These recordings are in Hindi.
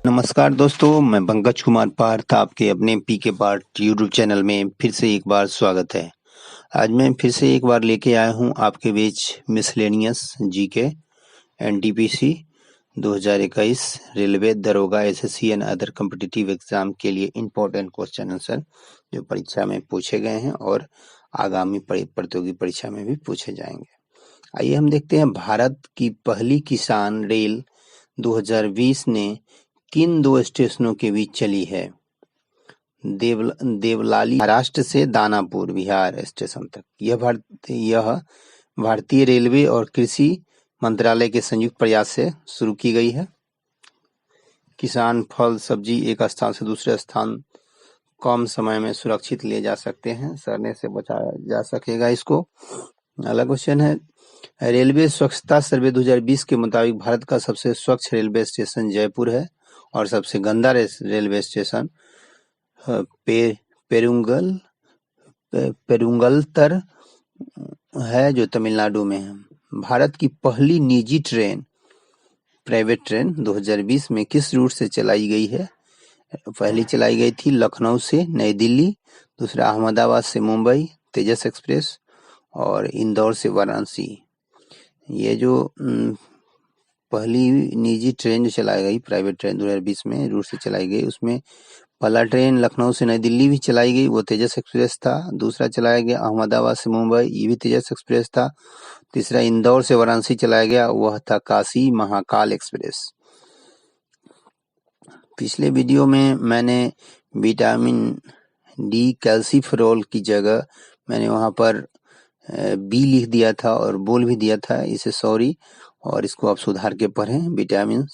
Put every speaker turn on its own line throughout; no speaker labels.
नमस्कार दोस्तों, मैं पंकज कुमार पार्थ आपके अपने पीके पार्थ यूट्यूब चैनल में फिर से एक बार स्वागत है। आज मैं फिर से एक बार लेके आया हूँ आपके बीच मिसलेनियस जीके एनटीपीसी 2021 रेलवे दरोगा SSC and other competitive exam के लिए इम्पोर्टेंट क्वेश्चन आंसर जो परीक्षा में पूछे गए हैं और आगामी प्रतियोगी परीक्षा में भी पूछे जाएंगे। आइए हम देखते हैं, भारत की पहली किसान रेल 2020 ने किन दो स्टेशनों के बीच चली है? देवलाली महाराष्ट्र से दानापुर बिहार स्टेशन तक। यह भारतीय रेलवे और कृषि मंत्रालय के संयुक्त प्रयास से शुरू की गई है। किसान फल सब्जी एक स्थान से दूसरे स्थान कम समय में सुरक्षित ले जा सकते हैं, सड़ने से बचाया जा सकेगा इसको। अगला क्वेश्चन है, रेलवे स्वच्छता सर्वे 2020 के मुताबिक भारत का सबसे स्वच्छ रेलवे स्टेशन जयपुर है और सबसे गंदा रेलवे स्टेशन पेरुंगलतर है जो तमिलनाडु में है। भारत की पहली निजी ट्रेन प्राइवेट ट्रेन 2020 में किस रूट से चलाई गई है? पहली चलाई गई थी लखनऊ से नई दिल्ली, दूसरा अहमदाबाद से मुंबई तेजस एक्सप्रेस और इंदौर से वाराणसी। ये जो पहली निजी ट्रेन जो चलाई गई प्राइवेट ट्रेन 2020 में रूट से चलाई गई, उसमें पहला ट्रेन लखनऊ से नई दिल्ली भी चलाई गई, वो तेजस एक्सप्रेस था। दूसरा चलाया गया अहमदाबाद से मुंबई, ये भी तेजस एक्सप्रेस था। तीसरा इंदौर से वाराणसी चलाया गया, वह था काशी महाकाल एक्सप्रेस। पिछले वीडियो में मैंने विटामिन डी कैल्सीफेरॉल की जगह मैंने वहां पर बी लिख दिया था और बोल भी दिया था, इसे सॉरी, और इसको आप सुधार के पढ़ें। विटामिन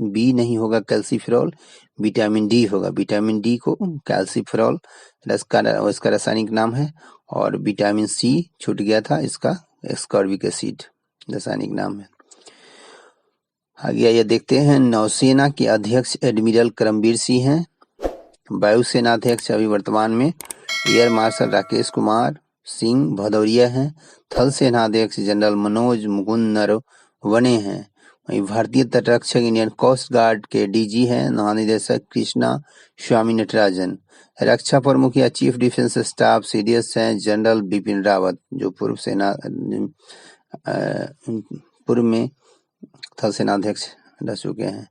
बी नहीं होगा कैल्सीफेरॉल, विटामिन डी होगा। विटामिन डी को कैल्सीफेरॉल इसका रासायनिक नाम है और विटामिन सी छूट गया था, इसका एस्कॉर्बिक एसिड रासायनिक नाम है। आगे ये देखते हैं, नौसेना के अध्यक्ष एडमिरल करमबीर सिंह हैं। वायुसेना अध्यक्ष अभी वर्तमान में एयर मार्शल राकेश कुमार सिंह भदौरिया हैं। थल सेना अध्यक्ष जनरल मनोज मुकुंद नरवणे हैं। वहीं भारतीय तटरक्षक इंडियन कोस्ट गार्ड के डीजी हैं महानिदेशक कृष्णा स्वामी नटराजन। रक्षा प्रमुख या चीफ डिफेंस स्टाफ सीडीएस हैं जनरल बिपिन रावत, जो पूर्व में थल सेना अध्यक्ष रह चुके हैं।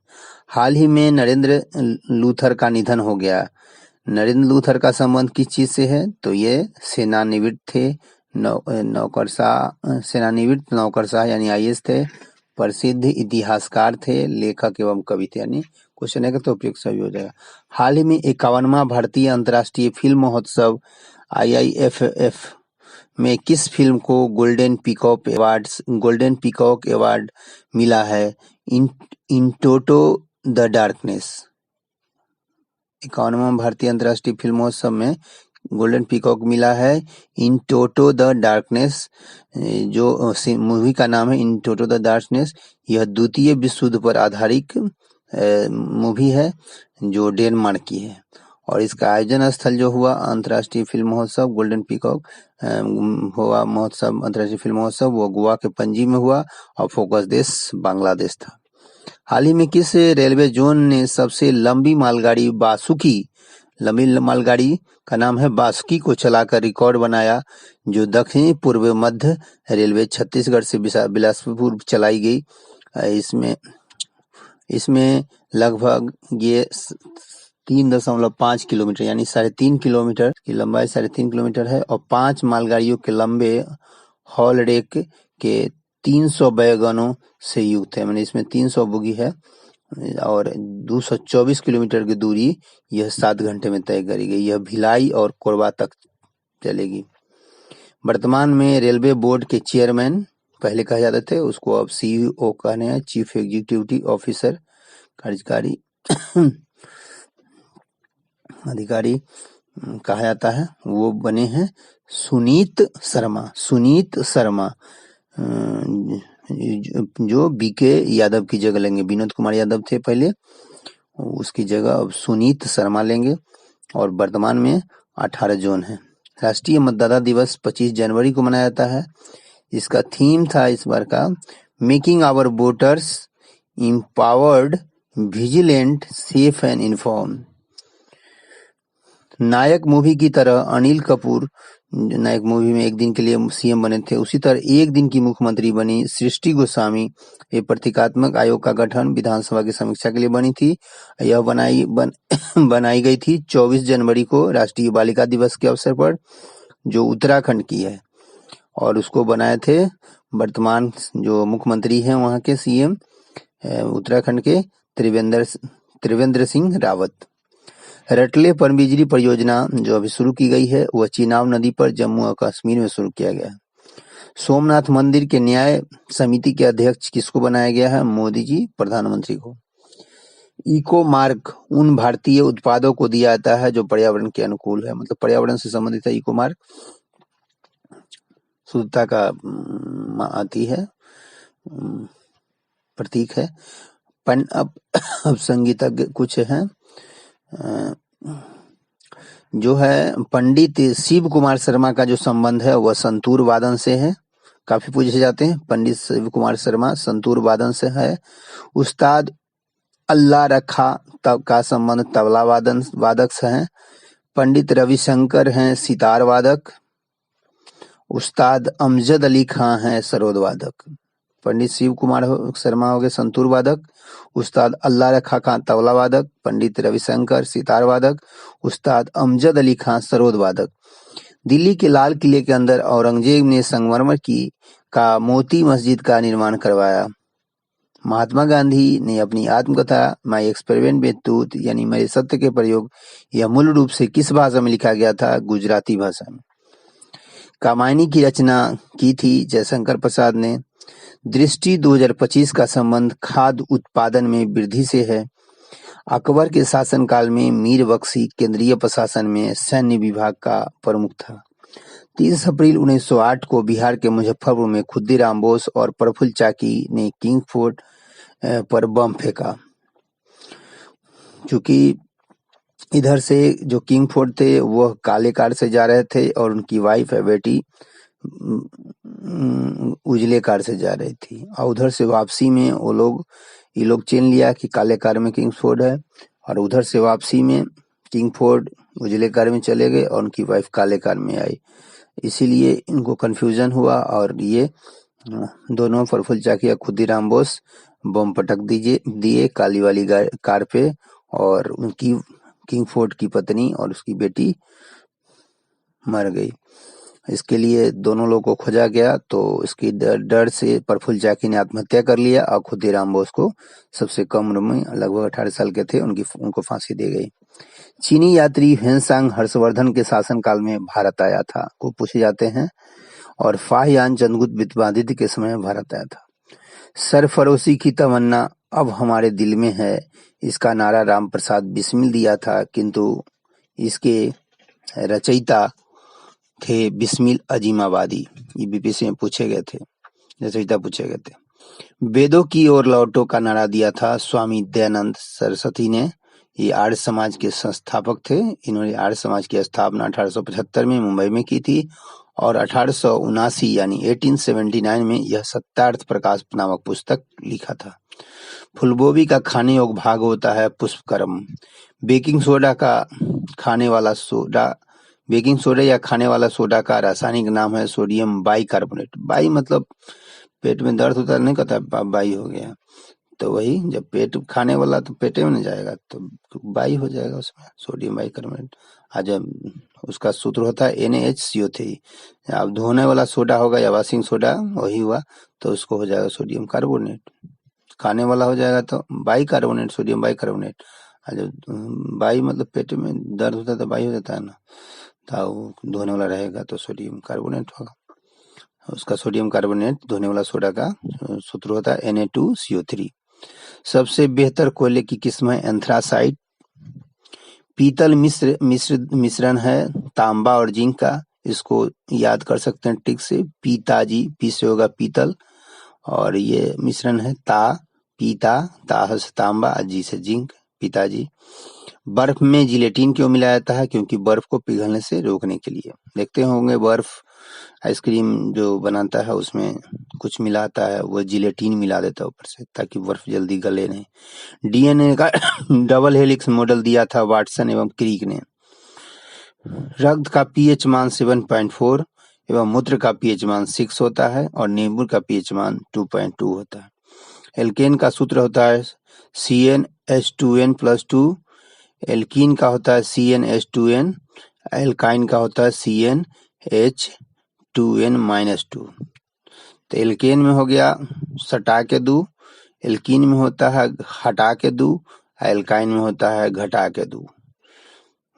हाल ही में नरेंद्र लूथर का निधन हो गया। नरेंद्र लूथर का संबंध किस चीज से है? तो ये सेनानिवृत्त थे, सेनानिवृत्त नौकरशाह यानी आईएएस थे, प्रसिद्ध इतिहासकार थे, लेखक एवं कवि थे। यानी क्वेश्चन है तो उपयुक्त सही हो जाएगा। हाल ही में 51वां भारतीय अंतर्राष्ट्रीय फिल्म महोत्सव IIFF में किस फिल्म को गोल्डन पीकॉक अवार्ड मिला है? इंटोटो द डार्कनेस। 51वां भारतीय अंतर्राष्ट्रीय फिल्म महोत्सव में गोल्डन पीकॉक मिला है इन टोटो द डार्कनेस, जो मूवी का नाम है इन टोटो द डार्कनेस। यह द्वितीय विश्व युद्ध पर आधारित मूवी है जो डेनमार्क की है और इसका आयोजन स्थल जो हुआ अंतर्राष्ट्रीय फिल्म महोत्सव गोल्डन पीकॉक हुआ महोत्सव, अंतर्राष्ट्रीय फिल्म महोत्सव, वो गोवा के पणजी में हुआ और फोकस देश बांग्लादेश था। हाल ही में किस रेलवे जोन ने सबसे लंबी मालगाड़ी का नाम है बासुकी को चलाकर रिकॉर्ड बनाया, जो दक्षिणी पूर्व मध्य रेलवे छत्तीसगढ़ से बिलासपुर चलाई गई। इसमें लगभग ये 3.5 किलोमीटर यानी 3.5 किलोमीटर की लंबाई 3.5 किलोमीटर है और 5 मालगाड़ियों के लंबे हॉल रेक के 300 वैगनों से युक्त है। मैंने इसमें 300 बोगी है और 224 किलोमीटर की दूरी यह 7 घंटे में तय करी गई। यह भिलाई और कोरबा तक चलेगी। वर्तमान में रेलवे बोर्ड के चेयरमैन पहले कहे जाते थे, उसको अब CEO कहने हैं, चीफ एग्जीक्यूटिव ऑफिसर, कार्यकारी अधिकारी कहा जाता है, वो बने हैं सुनीत शर्मा, जो बीके यादव की जगह लेंगे। विनोद कुमार यादव थे पहले, उसकी जगह अब सुनीत शर्मा लेंगे और वर्तमान में 18 जोन है। राष्ट्रीय मतदाता दिवस 25 जनवरी को मनाया जाता है। इसका थीम था इस बार का making our voters empowered vigilant, safe and inform. Nayak movie की तरह अनिल कपूर नायक मूवी में एक दिन के लिए सीएम बने थे, उसी तरह एक दिन की मुख्यमंत्री बनी सृष्टि गोस्वामी। ये प्रतीकात्मक आयोग का गठन विधानसभा की समीक्षा के लिए बनी थी। यह बनाई गई थी 24 जनवरी को राष्ट्रीय बालिका दिवस के अवसर पर, जो उत्तराखंड की है, और उसको बनाए थे वर्तमान जो मुख्यमंत्री हैं वहां के सीएम उत्तराखंड के त्रिवेंद्र सिंह रावत। रटले पनबिजली परियोजना जो अभी शुरू की गई है वह चिनाब नदी पर जम्मू और कश्मीर में शुरू किया गया है। सोमनाथ मंदिर के न्याय समिति के अध्यक्ष किसको बनाया गया है? मोदी जी, प्रधानमंत्री को। इको मार्क उन भारतीय उत्पादों को दिया जाता है जो पर्यावरण के अनुकूल है, मतलब पर्यावरण से संबंधित है। इको मार्क शुद्धता का आती है, प्रतीक है। अब संगीतज्ञ कुछ हैं जो है पंडित शिव कुमार शर्मा का जो संबंध है वह संतूर वादन से है, काफी पूछे जाते हैं। पंडित शिव कुमार शर्मा संतूर वादन से है। उस्ताद अल्लाह रखा तब का संबंध तबला वादक से है। पंडित रविशंकर हैं सितार वादक। उस्ताद अमजद अली खां हैं सरोद वादक। पंडित शिव कुमार शर्मा हो गए संतूर वादक, उस्ताद अल्लाह रखा खां तबला वादक, पंडित रविशंकर सितार वादक, उस्ताद अमजद अली खां सरोद वादक। दिल्ली के लाल किले के अंदर औरंगजेब ने संगमरमर का मोती मस्जिद का निर्माण करवाया। महात्मा गांधी ने अपनी आत्मकथा माई एक्सपेरिमेंट विद ट्रूथ यानी मेरे सत्य के प्रयोग यह मूल रूप से किस भाषा में लिखा गया था? गुजराती भाषा में। कामायनी की रचना की थी जयशंकर प्रसाद ने। दृष्टि 2025 का संबंध खाद्य उत्पादन में वृद्धि से है। अकबर के शासनकाल में मीर बख्शी केंद्रीय प्रशासन में सैन्य विभाग का प्रमुख था। 30 अप्रैल 1908 को बिहार के मुजफ्फरपुर में खुद्दीराम बोस और प्रफुल्ल चाकी ने किंग फोर्ट पर बम फेंका। चूंकि इधर से जो किंग फोर्ट थे वह काले कार से जा रहे थे और उनकी वाइफ है बेटी उजले कार से जा रही थी, और उधर से वापसी में ये लोग चीन लिया कि काले कार में किंग फोर्ट है, और उधर से वापसी में किंग फोर्ट उजले कार में चले गए और उनकी वाइफ काले कार में आई। इसीलिए इनको कंफ्यूजन हुआ और ये दोनों प्रफुल्ल चाकी या खुद्दीराम बोस बम पटक दिए काली वाली कार पे, और उनकी किंग फोर्ट की पत्नी और उसकी बेटी मर गई। इसके लिए दोनों लोगों को खोजा गया, तो इसकी डर से प्रफुल्ल चाकी ने आत्महत्या कर लिया और खुद्दीराम बोस को सबसे कम उम्र में लगभग 18 साल के थे उनको फांसी दी गई। चीनी यात्री ह्वेनसांग हर्षवर्धन के शासनकाल में भारत आया था को पूछे जाते हैं, और फाहियान चंद्रगुप्त विक्रमादित्य के समय में भारत आया था। सरफरोशी की तमन्ना अब हमारे दिल में है, इसका नारा राम प्रसाद बिस्मिल दिया था, किंतु इसके रचयिता थे बिस्मिल अजीमाबादी। ये बीपीएससी में पूछे गए थे, रचयिता पूछे गए थे। वेदों की ओर लौटो का नारा दिया था स्वामी दयानंद सरस्वती ने। ये आर्य समाज के संस्थापक थे। इन्होंने आर्य समाज की स्थापना 1875 में मुंबई में की थी, और 1879 यानी 1879 में यह सत्यार्थ प्रकाश नामक पुस्तक लिखा था। फूलगोभी का खाने योग्य भाग होता है पुष्पक्रम। बेकिंग सोडा या खाने वाला सोडा का रासायनिक नाम है सोडियम बाइकार्बोनेट। बाई मतलब पेट में दर्द होता नहीं कहता बाई हो गया, तो वही जब पेट खाने वाला तो पेटे में नहीं जाएगा तो बाई हो जाएगा उसमें, सोडियम बाइकार्बोनेट। आज उसका सूत्र होता है NaHCO3। अब धोने वाला सोडा होगा या वॉशिंग सोडा वही हुआ, तो उसको हो जाएगा सोडियम कार्बोनेट। खाने वाला हो जाएगा तो बाइकार्बोनेट, सोडियम बाइकार्बोनेट। जब बाई मतलब पेट में दर्द होता है तो बाई हो जाता है ना, तो धोने वाला रहेगा तो सोडियम कार्बोनेट होगा। उसका सोडियम कार्बोनेट धोने वाला सोडा का सूत्र होता है Na2CO3। सबसे बेहतर कोयले की किस्म है एंथ्रासाइट। पीतल मिश्रण है तांबा और जिंक का, इसको याद कर सकते हैं ट्रिक से। पीताजी, पी से होगा पीतल, और ये मिश्रण है पीता, ता से तांबा, जी से जिंक, पिताजी। बर्फ में जिलेटिन क्यों मिलाया जाता है? क्योंकि बर्फ को पिघलने से रोकने के लिए। देखते होंगे बर्फ आइसक्रीम जो बनाता है उसमें कुछ मिलाता है, वो जिलेटिन मिला देता है ऊपर से ताकि बर्फ जल्दी गले नहीं। डीएनए का डबल हेलिक्स मॉडल दिया था वाटसन एवं क्रिक ने। रक्त का पीएच मान 7.4 एवं मूत्र का पीएच मान 6 होता है और नींबू का पीएच मान 2.2 होता है। एल्केन का सूत्र होता है CnH2n+2, एल्कीन का होता है CnH2n, एल्काइन का होता है CnH2n-2। तो एल्केन में हो गया सटा के दू, एल्कीन में होता है हटा के दू, एल्काइन में होता है घटा के दू।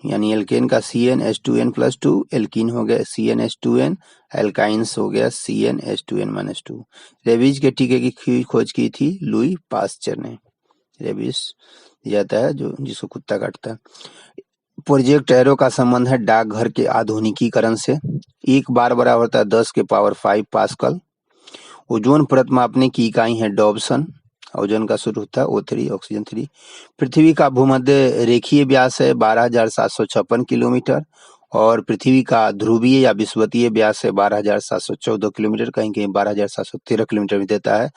यानी एल्केन का CnH2n+2, एल्कीन हो गया CnH2n, एल्काइंस हो गया CnH2n-2। रेबीज के टीके की खोज की थी लुई पास्चर ने। रेबीज जाता है जो जिसको कुत्ता काटता है। प्रोजेक्ट एरो का संबंध है डाकघर के आधुनिकीकरण से। एक बार बराबर होता है 10⁵ पास्कल। ओजोन परत मापने की इकाई है डॉबसन। ओजोन का सूत्र होता है O3 ऑक्सीजन 3। पृथ्वी का भूमध्य रेखीय व्यास है 12,756 किलोमीटर और पृथ्वी का ध्रुवीय या विषुवतीय व्यास है 12,714 किलोमीटर, कहीं कहीं 12,713 किलोमीटर भी देता है।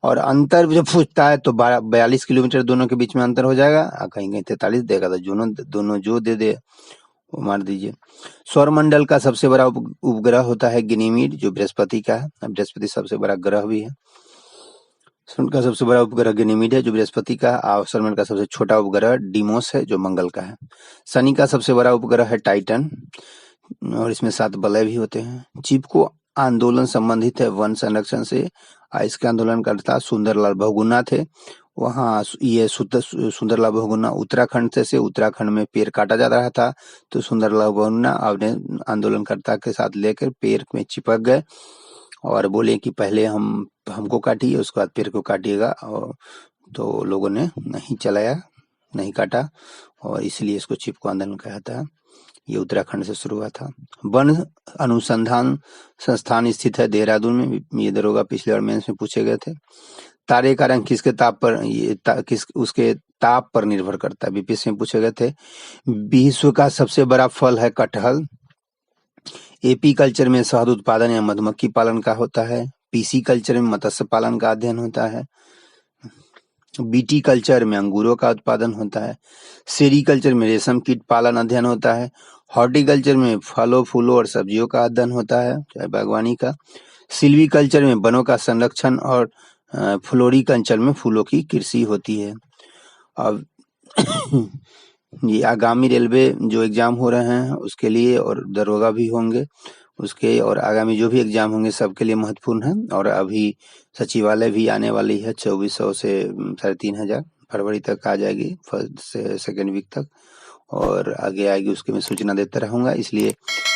और अंतर जब पूछता है तो 42 किलोमीटर दोनों के बीच में अंतर हो जाएगा, कहीं कहीं 43 देगा, तो दोनों जो दे दे वो मार दीजिए। सौरमंडल का सबसे बड़ा उपग्रह होता है गनीमीड जो बृहस्पति का है। बृहस्पति सबसे बड़ा ग्रह भी है। उनका सबसे बड़ा उपग्रह गनीमीड है जो बृहस्पति का है। और सौरमंडल का सबसे छोटा उपग्रह डिमोस है जो मंगल का है। शनि का सबसे बड़ा उपग्रह है टाइटन और इसमें 7 वलय भी होते हैं। चिपको आंदोलन संबंधित है वन संरक्षण से। इसके आंदोलनकर्ता सुंदरलाल बहुगुणा थे। वहाँ ये सुंदरलाल बहुगुणा उत्तराखंड से उत्तराखंड में पेड़ काटा जा रहा था, तो सुंदरलाल बहुगुणा अपने आंदोलनकर्ता के साथ लेकर पेड़ में चिपक गए और बोले कि पहले हमको काटिए, उसके बाद पेड़ को काटिएगा। और तो लोगों ने नहीं चलाया, नहीं काटा और इसलिए इसको चिपको आंदोलन कहा था। ये उत्तराखंड से शुरू हुआ था। वन अनुसंधान संस्थान स्थित है देहरादून में। ये दरोगा पिछले बार मेंस में पूछे गए थे। तारे का रंग किसके ताप पर उसके ताप पर निर्भर करता है, बीपीएससी में पूछे गए थे। विश्व का सबसे बड़ा फल है कटहल। एपी कल्चर में शहद उत्पादन या मधुमक्खी पालन का होता है। पीसी कल्चर में मत्स्य पालन का अध्ययन होता है। बीटी कल्चर में अंगूरों का उत्पादन होता है। सेरीकल्चर में रेशम कीट पालन अध्ययन होता है। हॉर्टिकल्चर में फलों फूलों और सब्जियों का अध्ययन होता है, चाहे बागवानी का। सिल्वीकल्चर में वनों का संरक्षण और फ्लोरिकल्चर में फूलों की कृषि होती है। अब ये आगामी रेलवे जो एग्जाम हो रहे हैं उसके लिए और दरोगा भी होंगे उसके, और आगामी जो भी एग्जाम होंगे सबके लिए महत्वपूर्ण है। और अभी सचिवालय भी आने वाली है 2400 से 3,500 फरवरी तक आ जाएगी, फर्स्ट से सेकेंड वीक तक, और आगे आएगी उसके मैं सूचना देता रहूंगा। इसलिए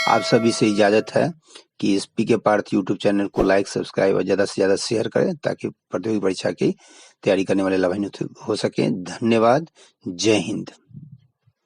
आप सभी से इजाजत है कि इस पीके पार्थ यूट्यूब चैनल को लाइक सब्सक्राइब और ज्यादा से ज्यादा शेयर करें ताकि प्रतियोगी परीक्षा की तैयारी करने वाले लाभान्वित हो सके। धन्यवाद। जय हिंद।